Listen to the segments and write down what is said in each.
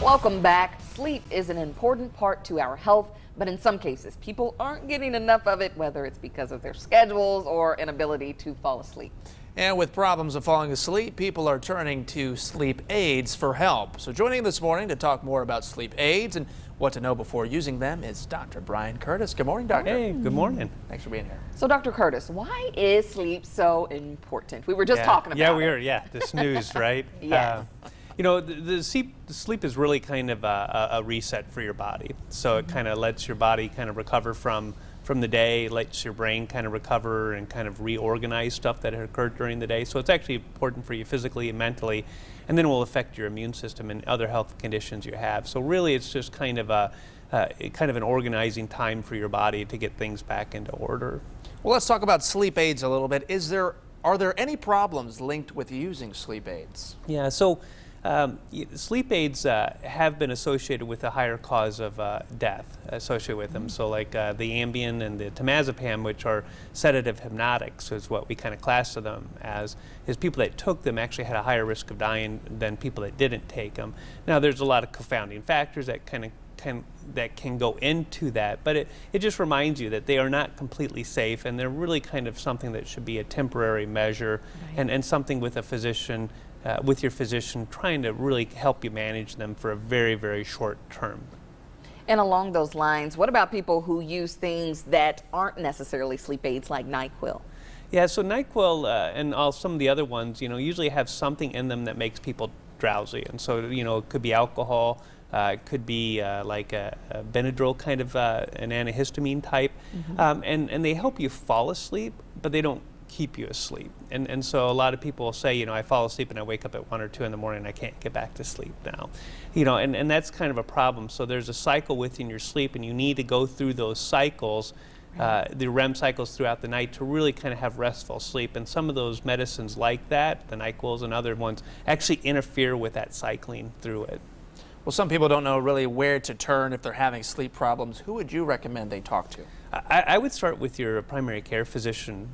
Welcome back. Sleep is an important part to our health, but in some cases, people aren't getting enough of it, whether it's because of their schedules or inability to fall asleep. And with problems of falling asleep, people are turning to sleep aids for help. So joining this morning to talk more about sleep aids and what to know before using them is Dr. Brian Curtis. Good morning, Doctor. Hey, good morning. Thanks for being here. So, Dr. Curtis, why is sleep so important? We were just talking about it. Yeah, we were. Yeah, the snooze, right? Yes. You know, the sleep is really kind of a reset for your body. So it kind of lets your body kind of recover from the day, lets your brain kind of recover and kind of reorganize stuff that had occurred during the day. So it's actually important for you physically and mentally, and then it will affect your immune system and other health conditions you have. So really it's just kind of an organizing time for your body to get things back into order. Well, let's talk about sleep aids a little bit. Are there any problems linked with using sleep aids? Yeah, so sleep aids have been associated with a higher cause of death associated with them. So like the Ambien and the temazepam, which are sedative hypnotics, is what we kind of class them as, is people that took them actually had a higher risk of dying than people that didn't take them. Now there's a lot of confounding factors that can go into that, but it just reminds you that they are not completely safe, and they're really kind of something that should be a temporary measure, right, and something with a physician, with your physician, trying to really help you manage them for a very, very short term. And along those lines, what about people who use things that aren't necessarily sleep aids, like Nyquil? Yeah, so Nyquil and some of the other ones, you know, usually have something in them that makes people drowsy, and so, you know, it could be alcohol. It could be like a Benadryl kind of an antihistamine type, and they help you fall asleep, but they don't keep you asleep. And so a lot of people will say, you know, I fall asleep and I wake up at 1 or 2 in the morning and I can't get back to sleep now. You know, and that's kind of a problem. So there's a cycle within your sleep, and you need to go through those cycles, the REM cycles throughout the night, to really kind of have restful sleep. And some of those medicines like that, the NyQuils and other ones, actually interfere with that cycling through it. Well, some people don't know really where to turn if they're having sleep problems. Who would you recommend they talk to? I would start with your primary care physician,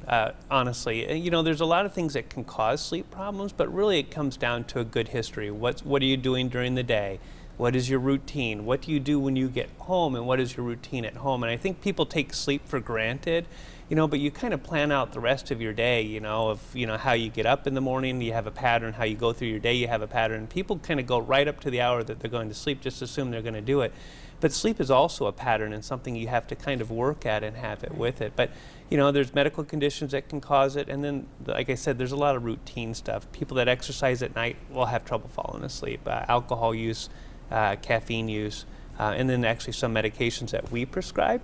honestly. You know, there's a lot of things that can cause sleep problems, but really it comes down to a good history. What are you doing during the day? What is your routine? What do you do when you get home, and what is your routine at home? And I think people take sleep for granted, you know, but you kind of plan out the rest of your day, you know, of, you know, how you get up in the morning, you have a pattern, how you go through your day, you have a pattern. People kind of go right up to the hour that they're going to sleep, just assume they're going to do it. But sleep is also a pattern and something you have to kind of work at and have it with it. But, you know, there's medical conditions that can cause it, and then, like I said, there's a lot of routine stuff. People that exercise at night will have trouble falling asleep. Alcohol use, caffeine use, and then actually some medications that we prescribe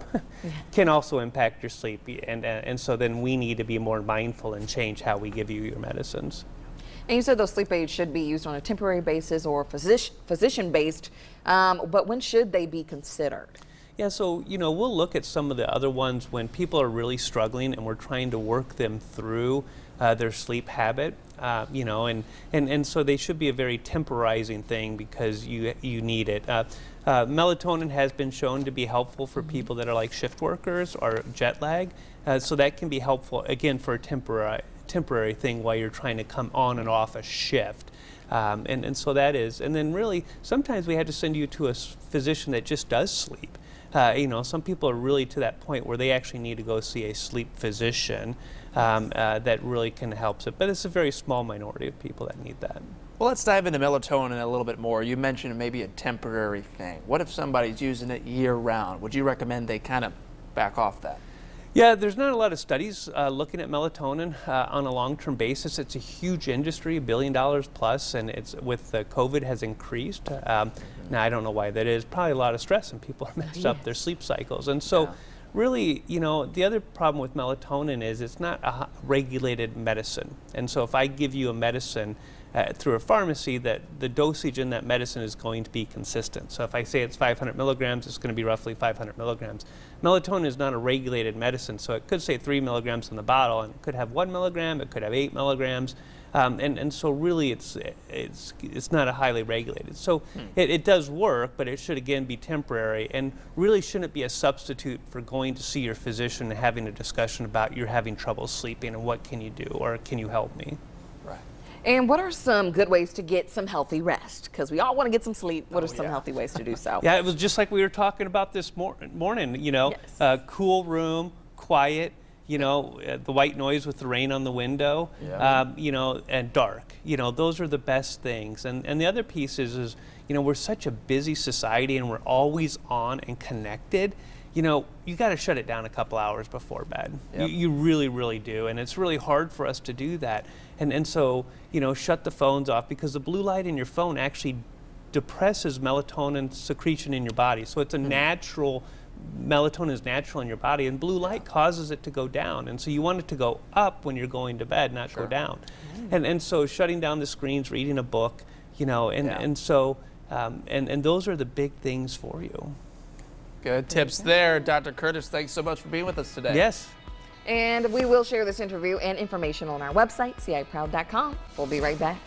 can also impact your sleep, and so then we need to be more mindful and change how we give you your medicines. And you said those sleep aids should be used on a temporary basis or physician-based, but when should they be considered? Yeah, so, you know, we'll look at some of the other ones when people are really struggling and we're trying to work them through their sleep habit, you know, and so they should be a very temporizing thing because you need it. Melatonin has been shown to be helpful for people that are like shift workers or jet lag, so that can be helpful, again, for a temporary thing while you're trying to come on and off a shift. And so that is, and then really sometimes we had to send you to a physician that just does sleep. You know, some people are really to that point where they actually need to go see a sleep physician that really can help it, but it's a very small minority of people that need that. Well, let's dive into melatonin a little bit more. You mentioned maybe a temporary thing. What if somebody's using it year-round? Would you recommend they kind of back off that? Yeah, there's not a lot of studies looking at melatonin on a long-term basis. It's a huge industry, $1 billion plus, and it's with COVID has increased. Now, I don't know why that is. Probably a lot of stress, and people have messed up their sleep cycles. And so really, you know, the other problem with melatonin is it's not a regulated medicine. And so if I give you a medicine through a pharmacy, that the dosage in that medicine is going to be consistent. So if I say it's 500 milligrams, it's going to be roughly 500 milligrams. Melatonin is not a regulated medicine, so it could say 3 milligrams in the bottle, and it could have 1 milligram, it could have 8 milligrams. And so really it's not a highly regulated. So it does work, but it should again be temporary, and really shouldn't be a substitute for going to see your physician and having a discussion about you're having trouble sleeping and what can you do, or can you help me? Right. And what are some good ways to get some healthy rest? Because we all want to get some sleep. What are some yeah. healthy ways to do so? Yeah, it was just like we were talking about this morning, you know, Yes. cool room, quiet, you know, the white noise with the rain on the window, Yeah. you know, and dark. You know, those are the best things. And the other piece is, you know, we're such a busy society and we're always on and connected. You know, you got to shut it down a couple hours before bed. Yep. You really, really do. And it's really hard for us to do that. And so, you know, shut the phones off, because the blue light in your phone actually depresses melatonin secretion in your body. So it's a natural, melatonin is natural in your body, and blue light causes it to go down. And so you want it to go up when you're going to bed, not go down. And so shutting down the screens, reading a book, you know, and so, and those are the big things for you. Good tips there. Dr. Curtis, thanks so much for being with us today. Yes. And we will share this interview and information on our website, ciproud.com. We'll be right back.